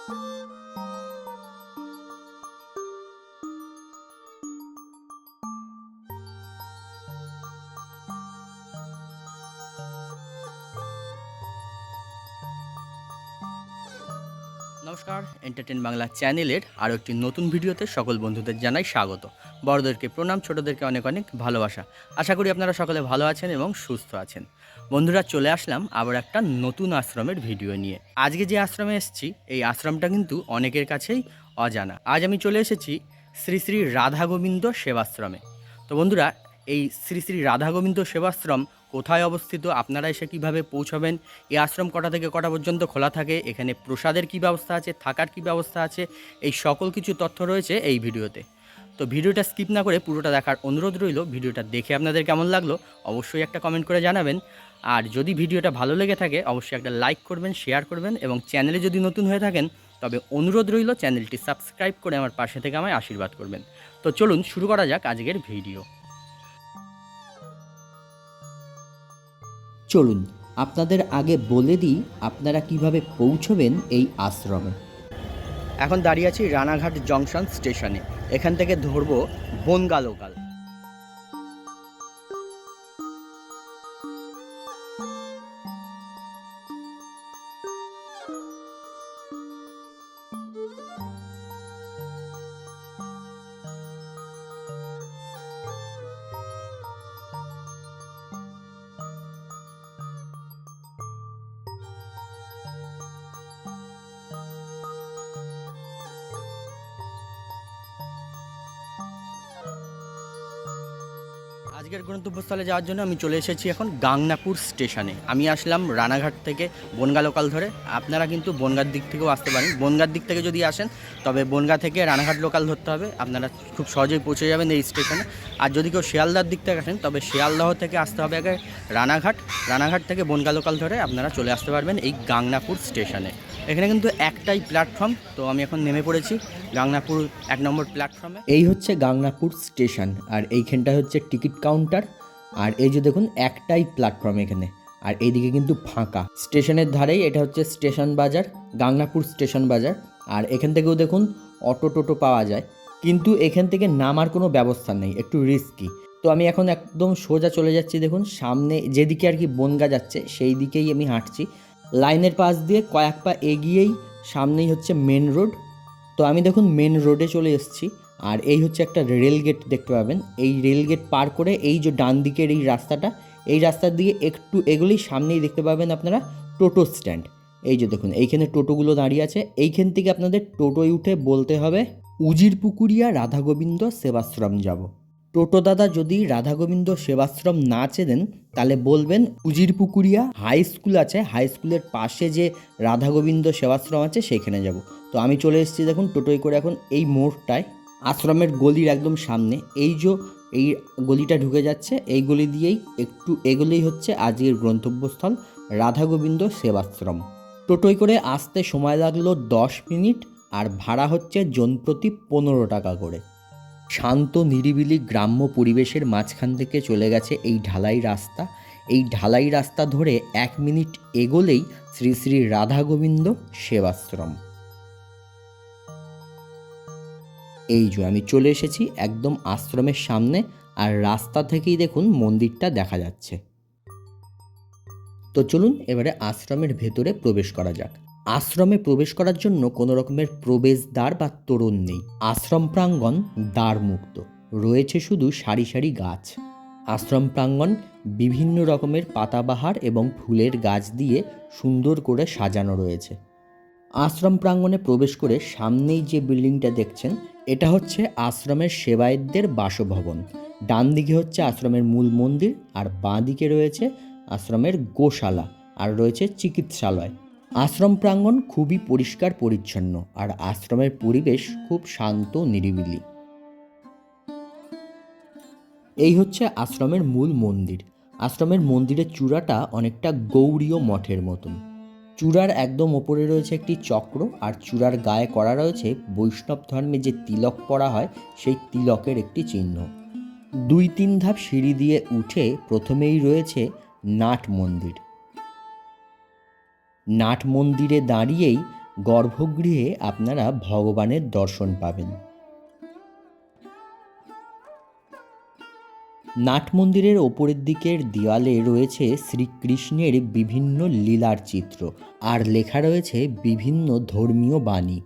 নমস্কার, এন্টারটেন বাংলা চ্যানেলের আরও একটি নতুন ভিডিওতে সকল বন্ধুদের জানাই স্বাগত। বড়দেরকে প্রণাম, ছোটদেরকে অনেক অনেক ভালোবাসা। আশা করি আপনারা সকলে ভালো আছেন এবং সুস্থ আছেন। বন্ধুরা, চলে আসলাম আবার একটা নতুন আশ্রমের ভিডিও নিয়ে। আজকে যে আশ্রমে এসেছি, এই আশ্রমটা কিন্তু অনেকের কাছেই অজানা। আজ আমি চলে এসেছি শ্রী শ্রী রাধা গোবিন্দ সেবাশ্রমে। তো বন্ধুরা, এই শ্রী শ্রী রাধা গোবিন্দ সেবাশ্রম কোথায় অবস্থিত, আপনারা এসে কীভাবে পৌঁছাবেন, এই আশ্রম কটা থেকে কটা পর্যন্ত খোলা থাকে, এখানে প্রসাদের কী ব্যবস্থা আছে, থাকার কী ব্যবস্থা আছে, এই সকল কিছু তথ্য রয়েছে এই ভিডিওতে। তো ভিডিওটা স্কিপ না করে পুরোটা দেখার অনুরোধ রইল। ভিডিওটা দেখে আপনাদের কেমন লাগলো অবশ্যই একটা কমেন্ট করে জানাবেন। আর যদি ভিডিওটা ভালো লেগে থাকে অবশ্যই একটা লাইক করবেন, শেয়ার করবেন, এবং চ্যানেলে যদি নতুন হয়ে থাকেন তবে অনুরোধ রইল চ্যানেলটি সাবস্ক্রাইব করে আমার পাশে থেকে আমায় আশীর্বাদ করবেন। তো চলুন শুরু করা যাক আজকের ভিডিও। চলুন আপনাদের আগে বলে দিই আপনারা কিভাবে পৌঁছবেন এই আশ্রমে। এখন দাঁড়িয়ে আছি রানাঘাট জংশন স্টেশনে। এখান থেকে ধরবো বনগা লোকাল। আজকের গন্তব্যস্থলে যাওয়ার জন্য আমি চলে এসেছি এখন গাংনাপুর স্টেশনে। আমি আসলাম রানাঘাট থেকে বনগা লোকাল ধরে। আপনারা কিন্তু বনগার দিক থেকেও আসতে পারেন। বনগার দিক থেকে যদি আসেন তবে বনগা থেকে রানাঘাট লোকাল ধরতে হবে, আপনারা খুব সহজেই পৌঁছে যাবেন এই স্টেশনে। আর যদি কেউ শিয়ালদার দিক থেকে আসেন তবে শিয়ালদাহ থেকে আসতে হবে আগে রানাঘাট। রানাঘাট থেকে বনগা লোকাল ধরে আপনারা চলে আসতে পারবেন এই গাংনাপুর স্টেশনে। এখানে কিন্তু একটাই প্ল্যাটফর্ম। তো আমি এখন নেমে পড়েছি গাংনাপুর 1 নম্বর প্ল্যাটফর্মে। এই হচ্ছে গাংনাপুর স্টেশন, আর এইখানটা হচ্ছে টিকিট কাউন্টার। আর এই যে দেখুন একটাই প্ল্যাটফর্ম এখানে, আর এইদিকে কিন্তু ফাঁকা। স্টেশনের ধারেই এটা হচ্ছে স্টেশন বাজার, গাংনাপুর স্টেশন বাজার। আর এখান থেকেও দেখুন অটো টোটো পাওয়া যায়, কিন্তু এখান থেকে নামার কোনো ব্যবস্থা নেই, একটু রিস্কি। তো আমি এখন একদম সোজা চলে যাচ্ছি। দেখুন সামনে যেদিকে আর কি বনগা যাচ্ছে সেই দিকেই আমি হাঁটছি। লাইনের পাশ দিয়ে কয়েক পা এগিয়েই সামনেই হচ্ছে মেন রোড। তো আমি দেখুন মেন রোডে চলে এসেছি। আর এই হচ্ছে একটা রেল গেট দেখতে পাবেন। এই রেল গেট পার করে এই যে ডান দিকের এই রাস্তাটা, এই রাস্তার দিকে একটু এগুলোই সামনেই দেখতে পাবেন আপনারা টোটো স্ট্যান্ড। এই যে দেখুন এইখানে টোটোগুলো দাঁড়িয়ে আছে। এইখান থেকে আপনাদের টোটোয় উঠে বলতে হবে উজিরপুকুরিয়া রাধা গোবিন্দ সেবাশ্রম যাব। টোটো দাদা যদি রাধা গোবিন্দ সেবাশ্রম না চেনেন তাহলে বলবেন উজিরপুকুরিয়া হাই স্কুল আছে, হাই স্কুলের পাশে যে রাধা গোবিন্দ সেবাশ্রম আছে সেখানে যাব। তো আমি চলে এসেছি দেখুন টোটোয় করে এখন এই মোড়টায়, আশ্রমের গলির একদম সামনে। এই গলিটা ঢুকে যাচ্ছে, এই গলি দিয়েই একটু এগোলেই হচ্ছে আজকের গন্তব্যস্থল রাধা গোবিন্দ সেবাশ্রম। টোটোয় করে আসতে সময় লাগলো 10 মিনিট, আর ভাড়া হচ্ছে জনপ্রতি 15 টাকা করে। শান্ত নিরিবিলি গ্রাম্য পরিবেশের মাঝখান থেকে চলে গেছে এই ঢালাই রাস্তা। এই ঢালাই রাস্তা ধরে 1 মিনিট এগোলেই শ্রী শ্রী রাধা গোবিন্দ সেবাশ্রম। এই যে আমি চলে এসেছি একদম আশ্রমের সামনে, আর রাস্তা থেকেই দেখুন মন্দিরটা দেখা যাচ্ছে। তো চলুন এবারে আশ্রমের ভেতরে প্রবেশ করা যাক। আশ্রমে প্রবেশ করার জন্য কোনো রকমের প্রবেশদ্বার বা তোরণ নেই। আশ্রম প্রাঙ্গণ দ্বার মুক্ত, রয়েছে শুধু সারি সারি গাছ। আশ্রম প্রাঙ্গণ বিভিন্ন রকমের পাতাবাহার এবং ফুলের গাছ দিয়ে সুন্দর করে সাজানো রয়েছে। আশ্রম প্রাঙ্গণে প্রবেশ করে সামনেই যে বিল্ডিংটা দেখছেন এটা হচ্ছে আশ্রমের সেবায়েতদের বাসভবন। ডান দিকে হচ্ছে আশ্রমের মূল মন্দির, আর বাঁ দিকে রয়েছে আশ্রমের গোশালা, আর রয়েছে চিকিৎসালয়। আশ্রম প্রাঙ্গণ খুবই পরিষ্কার পরিচ্ছন্ন, আর আশ্রমের পরিবেশ খুব শান্ত নিরিবিলি। এই হচ্ছে আশ্রমের মূল মন্দির। আশ্রমের মন্দিরের চূড়াটা অনেকটা গৌড়ীয় মঠের মতন। চূড়ার একদম ওপরে রয়েছে একটি চক্র, আর চূড়ার গায়ে করা রয়েছে বৈষ্ণব ধর্মে যে তিলক পরা হয় সেই তিলকের একটি চিহ্ন। 2-3 ধাপ সিঁড়ি দিয়ে উঠে প্রথমেই রয়েছে নাট মন্দির। নাট মন্দিরে দাঁড়িয়েই গর্ভগৃহে আপনারা ভগবানের দর্শন পাবেন। নাট মন্দিরের ওপরের দিকের দেওয়ালে রয়েছে শ্রীকৃষ্ণের বিভিন্ন লীলার চিত্র আর লেখা রয়েছে বিভিন্ন ধর্মীয় বাণী।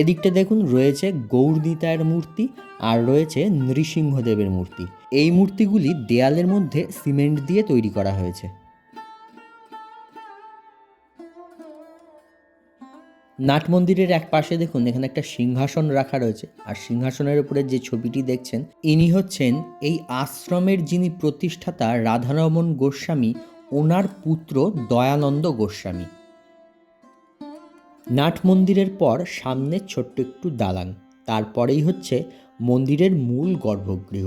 এদিকটা দেখুন রয়েছে গৌরনিতায়ের মূর্তি আর রয়েছে নৃসিংহদেবের মূর্তি। এই মূর্তিগুলি দেয়ালের মধ্যে সিমেন্ট দিয়ে তৈরি করা হয়েছে। নাট মন্দিরের এক পাশে দেখুন এখানে একটা সিংহাসন রাখা রয়েছে, আর সিংহাসনের উপরে যে ছবিটি দেখছেন ইনি হচ্ছেন এই আশ্রমের যিনি প্রতিষ্ঠাতা রাধারমণ গোস্বামী, ওনার পুত্র দয়ানন্দ গোস্বামী। নাট মন্দিরের পর সামনে ছোট্ট একটু দালান, তারপরেই হচ্ছে মন্দিরের মূল গর্ভগৃহ।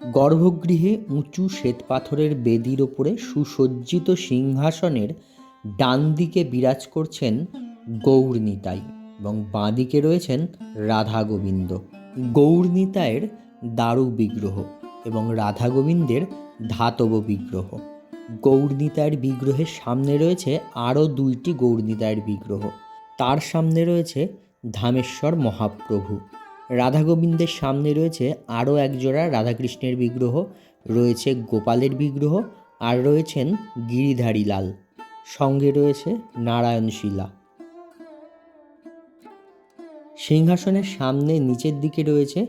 গর্ভগৃহে উঁচু শ্বেতপাথরের বেদির ওপরে সুসজ্জিত সিংহাসনের ডান দিকে বিরাজ করছেন গৌরনিতাই এবং বাঁ দিকে রয়েছেন রাধা গোবিন্দ। গৌরনিতায়ের দারু বিগ্রহ এবং রাধা গোবিন্দের ধাতব বিগ্রহ। গৌরনিতায়ের বিগ্রহের সামনে রয়েছে আরও দুইটি গৌরনিতায়ের বিগ্রহ, তার সামনে রয়েছে ধামেশ্বর মহাপ্রভু। রাধা গোবিন্দের সামনে রয়েছে আরও একজোড়া রাধাকৃষ্ণের বিগ্রহ, রয়েছে গোপালের বিগ্রহ আর রয়েছেন গিরিধারী লাল, সঙ্গে রয়েছে নারায়ণশিলা। সিংহাসনের সামনে নিচের দিকে রয়েছে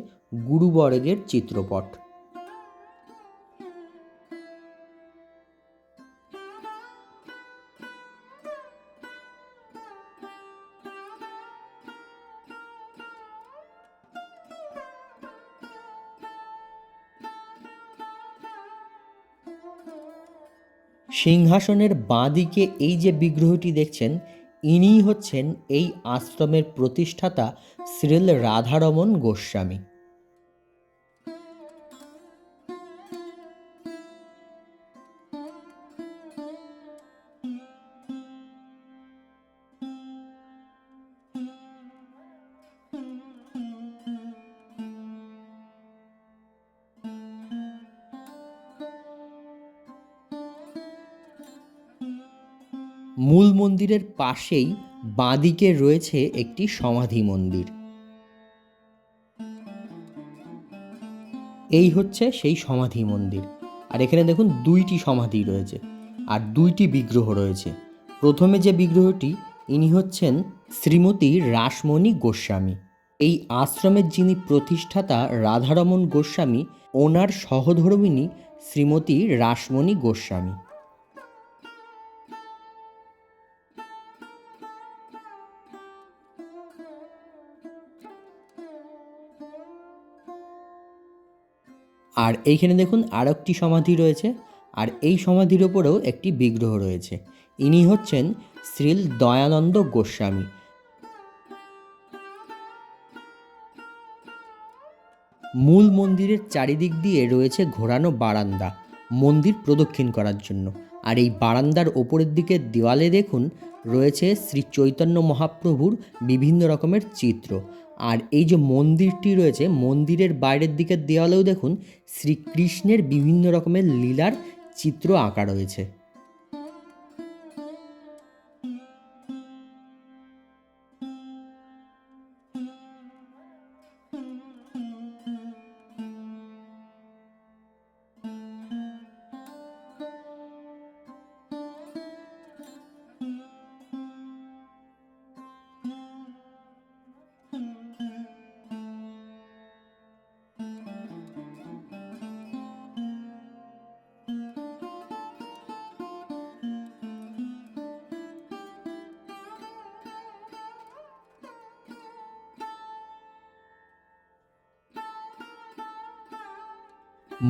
গুরুবর্গের চিত্রপট। সিংহাসনের বাঁ দিকে এই যে বিগ্রহটি দেখছেন ইনিই হচ্ছেন এই আশ্রমের প্রতিষ্ঠাতা শ্রীল রাধারমণ গোস্বামী। মূল মন্দিরের পাশেই বাঁদিকে রয়েছে একটি সমাধি মন্দির। এই হচ্ছে সেই সমাধি মন্দির, আর এখানে দেখুন দুইটি সমাধি রয়েছে আর দুইটি বিগ্রহ রয়েছে। প্রথমে যে বিগ্রহটি ইনি হচ্ছেন শ্রীমতী রাসমণি গোস্বামী। এই আশ্রমের যিনি প্রতিষ্ঠাতা রাধারমণ গোস্বামী, ওনার সহধর্মিণী শ্রীমতী রাসমণি গোস্বামী। আর এইখানে দেখুন আর একটি সমাধি রয়েছে, আর এই সমাধির ওপরেও একটি বিগ্রহ রয়েছে। ইনি হচ্ছেন শ্রীল দয়ানন্দ গোস্বামী। মূল মন্দিরের চারিদিক দিয়ে রয়েছে ঘোরানো বারান্দা মন্দির প্রদক্ষিণ করার জন্য, আর এই বারান্দার ওপরের দিকে দেওয়ালে দেখুন রয়েছে শ্রী চৈতন্য মহাপ্রভুর বিভিন্ন রকমের চিত্র। আর এই যে মন্দিরটি রয়েছে, মন্দিরের বাইরের দিকের দেওয়ালেও দেখুন শ্রীকৃষ্ণের বিভিন্ন রকমের লীলার চিত্র আঁকা রয়েছে।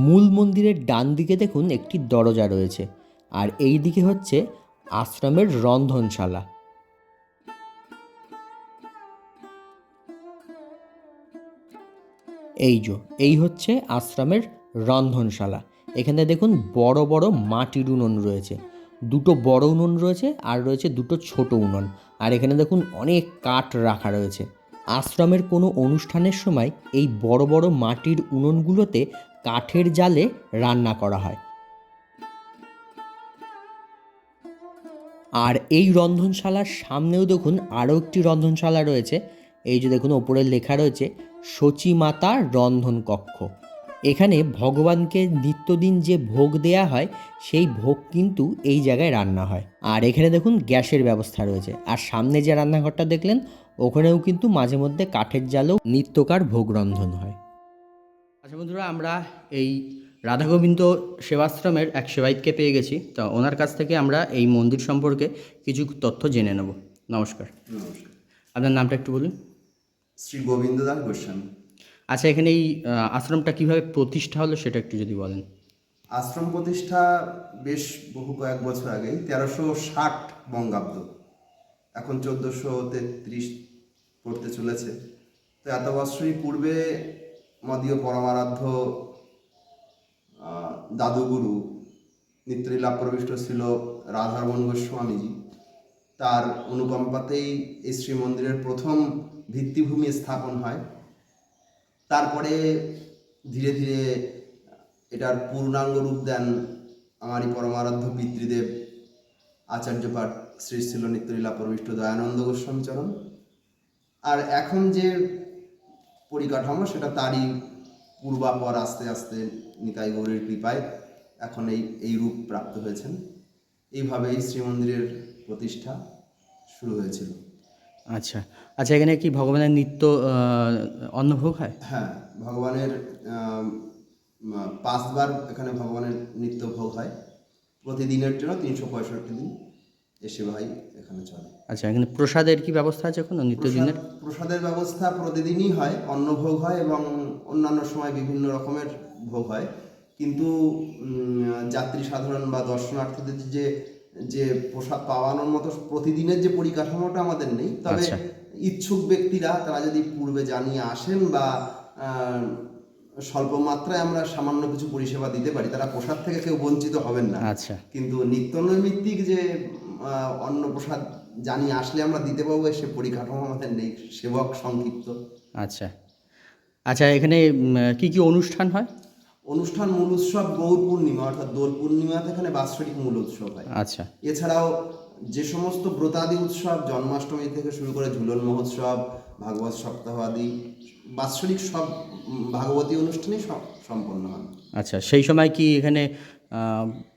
মূল মন্দিরের ডান দিকে দেখুন একটি দরজা রয়েছে, আর এই দিকে হচ্ছে আশ্রমের রন্ধনশালা। এই হচ্ছে আশ্রমের রন্ধনশালা। এখানে দেখুন বড় বড় মাটির উনুন রয়েছে, দুটো বড় উনুন রয়েছে আর রয়েছে দুটো ছোট উনুন, আর এখানে দেখুন অনেক কাঠ রাখা রয়েছে। আশ্রমের কোনো অনুষ্ঠানের সময় এই বড় বড় মাটির উনুনগুলোতে কাঠের জালে রান্না করা হয়। আর এই রন্ধনশালার সামনেও দেখুন আরও একটি রন্ধনশালা রয়েছে। এই যে দেখুন ওপরে লেখা রয়েছে সচিমাতা রন্ধন কক্ষ। এখানে ভগবানকে নিত্যদিন যে ভোগ দেয়া হয় সেই ভোগ কিন্তু এই জায়গায় রান্না হয়। আর এখানে দেখুন গ্যাসের ব্যবস্থা রয়েছে। আর সামনে যে রান্নাঘরটা দেখলেন ওখানেও কিন্তু মাঝে মধ্যে কাঠের জালেও নিত্যকার ভোগ রন্ধন হয়। আচ্ছা বন্ধুরা, আমরা এই রাধা গোবিন্দ সেবাশ্রমের এক সেবায়িতকে পেয়ে গেছি। তো ওনার কাছ থেকে আমরা এই মন্দির সম্পর্কে কিছু তথ্য জেনে নেব। নমস্কার, নমস্কার। আপনার নামটা একটু বলুন। শ্রী গোবিন্দ দাস গোস্বামী। আচ্ছা, এখানে এই আশ্রমটা কিভাবে প্রতিষ্ঠা হলো সেটা একটু যদি বলেন। আশ্রম প্রতিষ্ঠা বেশ বহু কয়েক বছর আগেই, 1360 বঙ্গাব্দ, এখন 1433 পড়তে চলেছে। তো এত বছরই পূর্বে মদীয় পরমারাধ্য দাদুগুরু নিত্যলীলা প্রবিষ্ট ছিল রাধারমণ গোস্বামীজি, তার অনুকম্পাতেই এই শ্রীমন্দিরের প্রথম ভিত্তিভূমি স্থাপন হয়। তারপরে ধীরে ধীরে এটার পূর্ণাঙ্গ রূপ দেন আমারই পরমারাধ্য পিতৃদেব আচার্যপাঠ শ্রী ছিল নিত্যলীলা প্রবিষ্ট দয়ানন্দ গোস্বামীচরণ। আর এখন যে পরিকাঠামো সেটা তারই পূর্বাপর আস্তে আস্তে নিতাই গৌরের কৃপায় এখন এই রূপ প্রাপ্ত হয়েছেন। এইভাবেই শ্রীমন্দিরের প্রতিষ্ঠা শুরু হয়েছিল। আচ্ছা আচ্ছা, এখানে কি ভগবানের নিত্য অন্নভোগ হয়? হ্যাঁ, ভগবানের 5 বার এখানে ভগবানের নিত্য ভোগ হয়। প্রতিদিনের জন্য 365 দিন এ সেবাই এখানে চলে। আচ্ছা, এখানে প্রসাদের কি ব্যবস্থা আছে কোনো নিত্যদিনের? প্রসাদের ব্যবস্থা প্রতিদিনই হয়, অন্নভোগ হয় এবং অন্যান্য সময় বিভিন্ন রকমের ভোগ হয়। কিন্তু যাত্রী সাধারণ বা দর্শনার্থীদের যে যে প্রসাদ পাওয়ানোর মতো প্রতিদিনের যে পরিকাঠামোটা আমাদের নেই। তবে আচ্ছা। ইচ্ছুক ব্যক্তিরা তারা যদি পূর্বে জানিয়ে আসেন বা স্বল্প মাত্রায় আমরা সামান্য কিছু পরিষেবা দিতে পারি, তারা প্রসাদ থেকে কেউ বঞ্চিত হবেন না। আচ্ছা। কিন্তু নিত্যনৈমিত্তিক যে অন্ন প্রসাদ জানিয়ে আসলে আমরা দিতে পারবো সে পরিকাঠামো আমাদের নেই, সেবক সংক্ষিপ্ত। আচ্ছা আচ্ছা, এখানে কি কি অনুষ্ঠান হয়? অনুষ্ঠান মূল উৎসব গৌর পূর্ণিমা অর্থাৎ দোল পূর্ণিমাতে এখানে বাৎসরিক মূল উৎসব হয়। আচ্ছা। এছাড়াও যে সমস্ত ব্রতাদি উৎসব জন্মাষ্টমী থেকে শুরু করে ঝুলন মহোৎসব, ভাগবত সপ্তাহ আদি বাৎসরিক সব ভাগবতী অনুষ্ঠানই সম্পন্ন হয়। আচ্ছা, সেই সময় কি এখানে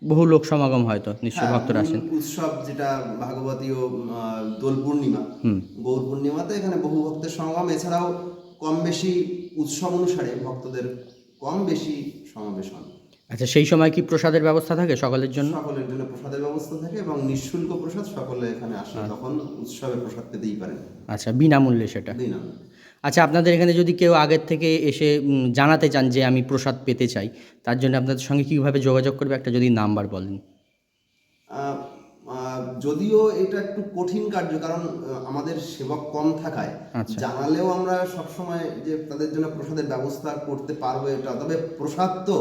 বহু লোক সমাগম হয়? তো নিশ্চয়ই হ্যাঁ, ভক্তরা আসেন। উৎসব যেটা ভাগবতীয় দোল পূর্ণিমা, গৌর পূর্ণিমাতে এখানে বহু ভক্তের সমাগম। এছাড়াও কম বেশি উৎসব অনুসারে ভক্তদের কম বেশি সমাবেশ হয়। আচ্ছা, সেই সময় কি প্রসাদের ব্যবস্থা থাকে সকলের জন্য? সকলের জন্য প্রসাদের ব্যবস্থা থাকে এবং নিঃশুল্ক প্রসাদ, সকলে এখানে আসলে তখন উৎসবে প্রসাদ পেতেই পারেন। আচ্ছা, বিনামূল্যে সেটা? বিনামূল্যে। আচ্ছা, আপনাদের এখানে যদি কেউ আগের থেকে এসে জানাতে চান যে আমি প্রসাদ পেতে চাই, তার জন্য আপনাদের সঙ্গে কীভাবে যোগাযোগ করবে, একটা যদি নাম্বার বলেন। যদিও এটা একটু কঠিন কার্য, কারণ আমাদের সেবক কম থাকায় আচ্ছা। জানালেও আমরা সবসময় যে তাদের জন্য প্রসাদের ব্যবস্থা করতে পারবো এটা, তবে প্রসাদ তো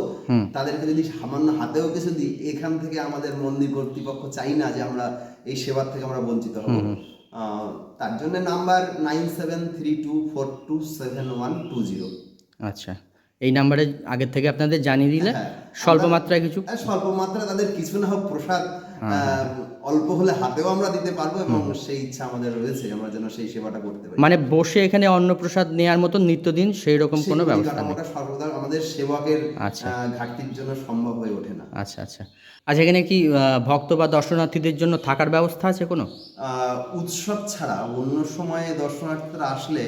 তাদেরকে যদি সামান্য হাতেও কিছু দিই, এখান থেকে আমাদের মন্দির কর্তৃপক্ষ চাই না যে আমরা এই সেবার থেকে আমরা বঞ্চিত হব। তার জন্য নাম্বার 9732427120। আচ্ছা, এই নাম্বারে আগের থেকে আপনাদের জানিয়ে দিলে স্বল্প মাত্রায় কিছু, স্বল্প মাত্রায় তাদের কিছু না হোক প্রসাদ অল্প হলে হাতেও আমরা দিতে পারবো এবং সেই ইচ্ছা আমাদের রয়েছে আমরা যেন সেই সেবাটা করতে পারি। মানে বসে এখানে অন্নপ্রসাদ নেওয়ার মতো নিত্যদিন সেই রকম কোনো ব্যবস্থা নেই? সর্বদা আমাদের সেবকের ঘাটতির জন্য সম্ভব হয়ে ওঠে না। আচ্ছা আচ্ছা আচ্ছা, এখানে কি ভক্ত বা দর্শনার্থীদের জন্য থাকার ব্যবস্থা আছে কোনো? উৎসব ছাড়া অন্য সময়ে দর্শনার্থীরা আসলে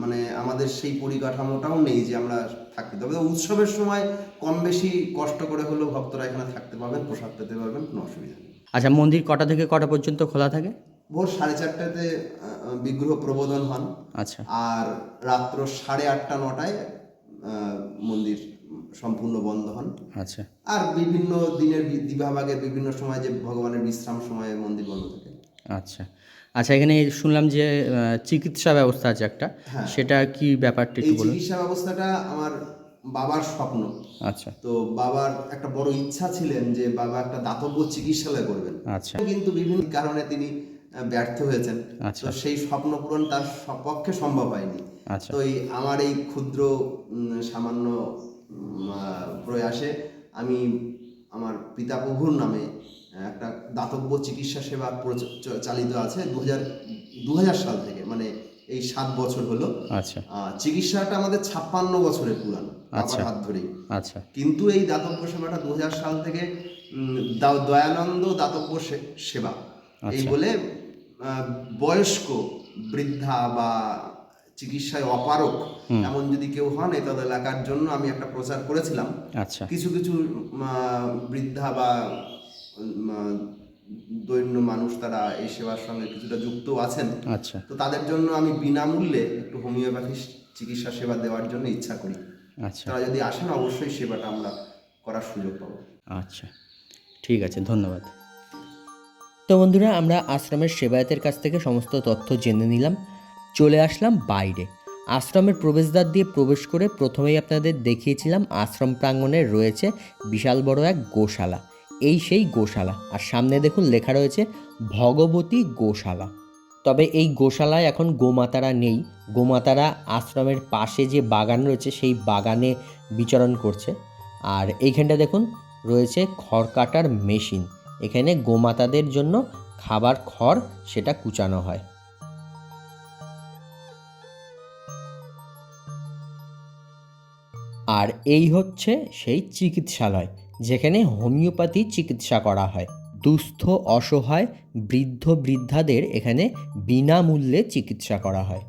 মানে আমাদের সেই পরিকাঠামোটাও নেই যে আমরা থাকতে, তবে উৎসবের সময় কম বেশি কষ্ট করে হলেও ভক্তরা এখানে থাকতে পারবেন, প্রসাদ পেতে পারবেন, কোনো অসুবিধা নেই। আচ্ছা, মন্দির কটা থেকে কটা পর্যন্ত খোলা থাকে? ভোর 4:30টাতে বিগ্রহ প্রবোধন হন। আচ্ছা। আর রাত্র 8:30 9টায় মন্দির সম্পূর্ণ বন্ধ হন। আচ্ছা। আর বিভিন্ন দিনের দিবাভাগের বিভিন্ন সময় যে ভগবানের বিশ্রাম সময়ে মন্দির বন্ধ থাকে। আচ্ছা আচ্ছা, এখানে শুনলাম যে চিকিৎসা ব্যবস্থা আছে একটা, সেটা কি ব্যাপারটা একটু বলুন। চিকিৎসা ব্যবস্থাটা আমার বাবার স্বপ্ন। আচ্ছা। তো বাবার একটা বড় ইচ্ছা ছিলেন যে বাবা একটা দাতব্য চিকিৎসালয় করবেন। আচ্ছা। কিন্তু বিভিন্ন কারণে তিনি ব্যর্থ হয়েছেন। আচ্ছা। তো সেই স্বপ্ন পূরণ তার পক্ষে সম্ভব হয়নি। আচ্ছা। তো আমার এই ক্ষুদ্র সামান্য প্রয়াসে আমি আমার পিতা প্রভুর নামে একটা দাতব্য চিকিৎসা সেবা চালিত আছে 2000 সাল থেকে, মানে এই 7 বছর হলো। আচ্ছা। চিকিৎসাটা আমাদের 56 বছরের পুরান, বাবার আচ্ছা। হাত ধরেই। আচ্ছা। কিন্তু এই দাতব্য সেবাটা 2000 সাল থেকে দয়ানন্দ দাতব্য সেবা এই আচ্ছা। বলে বয়স্ক বৃদ্ধা বা চিকিৎসায় অপারক এমন যদি কেউ হন এই তাদের এলাকার জন্য আমি একটা প্রচার করেছিলাম। আচ্ছা। কিছু কিছু বৃদ্ধা বা দৈন্য মানুষ তারা এই সেবার সঙ্গে কিছুটা যুক্ত আছেন। আচ্ছা। তো তাদের জন্য আমি বিনামূল্যে একটু হোমিওপ্যাথি চিকিৎসা সেবা দেওয়ার জন্য ইচ্ছা করি। আচ্ছা। তারা যদি আসেন অবশ্যই সেবাটা আমরা করার সুযোগ পাবো। আচ্ছা, ঠিক আছে, ধন্যবাদ। তো বন্ধুরা, আমরা আশ্রমের সেবায়েতের কাছ থেকে সমস্ত তথ্য জেনে নিলাম। চলে আসলাম বাইরে। আশ্রমের প্রবেশদ্বার দিয়ে প্রবেশ করে প্রথমেই আপনাদের দেখিয়েছিলাম আশ্রম প্রাঙ্গণে রয়েছে বিশাল বড় এক গোশালা। এই সেই গোশালা, আর সামনে দেখুন লেখা রয়েছে ভগবতী গোশালা। তবে এই গোশালায় এখন গোমাতারা নেই। গোমাতারা আশ্রমের পাশে যে বাগান রয়েছে সেই বাগানে বিচরণ করছে। আর এইখানটা দেখুন রয়েছে খড় কাটার মেশিন। এখানে গোমাতাদের জন্য খাবার খড় সেটা কুচানো হয়। আর এই হচ্ছে সেই চিকিৎসালয় যেখানে হোমিওপ্যাথি চিকিৎসা করা হয়। দুস্থ অসহায় বৃদ্ধ বৃদ্ধাদের এখানে বিনামূল্যে চিকিৎসা করা হয়।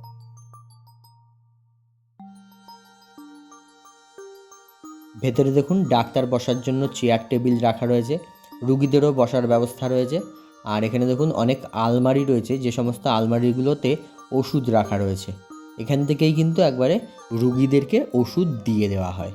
ভেতরে দেখুন ডাক্তার বসার জন্য চেয়ার টেবিল রাখা রয়েছে, রুগীদেরও বসার ব্যবস্থা রয়েছে। আর এখানে দেখুন অনেক আলমারি রয়েছে, যে সমস্ত আলমারিগুলোতে ওষুধ রাখা রয়েছে। এখান থেকেই কিন্তু একবারে রুগীদেরকে ওষুধ দিয়ে দেওয়া হয়।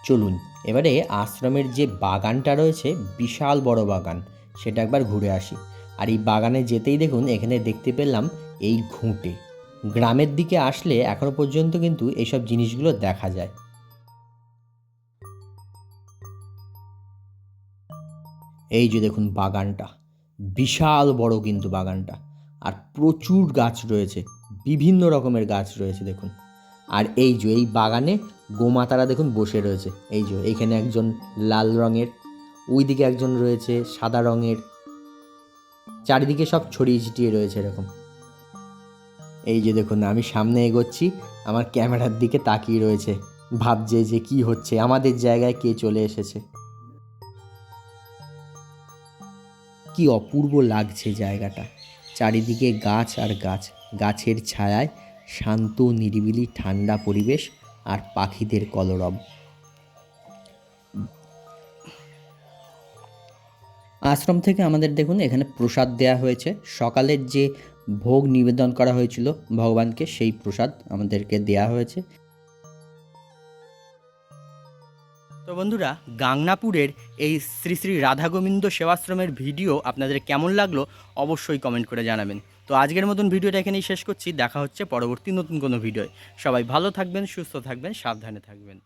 চলুন এবারে আশ্রমের যে বাগানটা রয়েছে, বিশাল বড় বাগান, সেটা একবার ঘুরে আসি। আর এই বাগানে যেতেই দেখুন এখানে দেখতে পেলাম এই ঘুঁটে। গ্রামের দিকে আসলে এখনো পর্যন্ত কিন্তু এইসব জিনিসগুলো দেখা যায়। এই যে দেখুন বাগানটা, বিশাল বড় কিন্তু বাগানটা, আর প্রচুর গাছ রয়েছে, বিভিন্ন রকমের গাছ রয়েছে দেখুন। আর এই যে এই বাগানে গোমাতারা দেখুন বসে রয়েছে। এই যে এইখানে একজন লাল রঙের, ওইদিকে একজন রয়েছে সাদা রঙের, চারিদিকে সব ছড়িয়ে ছিটিয়ে রয়েছে এরকম। এই যে দেখুন আমি সামনে এগোচ্ছি, আমার ক্যামেরার দিকে তাকিয়ে রয়েছে, ভাবছে যে কি হচ্ছে, আমাদের জায়গায় কে চলে এসেছে। কি অপূর্ব লাগছে জায়গাটা, চারিদিকে গাছ আর গাছ, গাছের ছায়ায় শান্ত নিরিবিলি ঠান্ডা পরিবেশ আর পাখিদের কলরব। আশ্রম থেকে আমাদের দেখুন এখানে প্রসাদ দেয়া হয়েছে। সকালের যে ভোগ নিবেদন করা হয়েছিল ভগবানকে, সেই প্রসাদ আমাদেরকে দেয়া হয়েছে। তো বন্ধুরা, গাংনাপুরের এই শ্রী শ্রী রাধা গোবিন্দ সেবাশ্রমের ভিডিও আপনাদের কেমন লাগলো অবশ্যই কমেন্ট করে জানাবেন। তো আজকের মতন ভিডিওটা এখানেই শেষ করছি। দেখা হচ্ছে পরবর্তী নতুন কোনো ভিডিওয়। সবাই ভালো থাকবেন, সুস্থ থাকবেন, সাবধানে থাকবেন।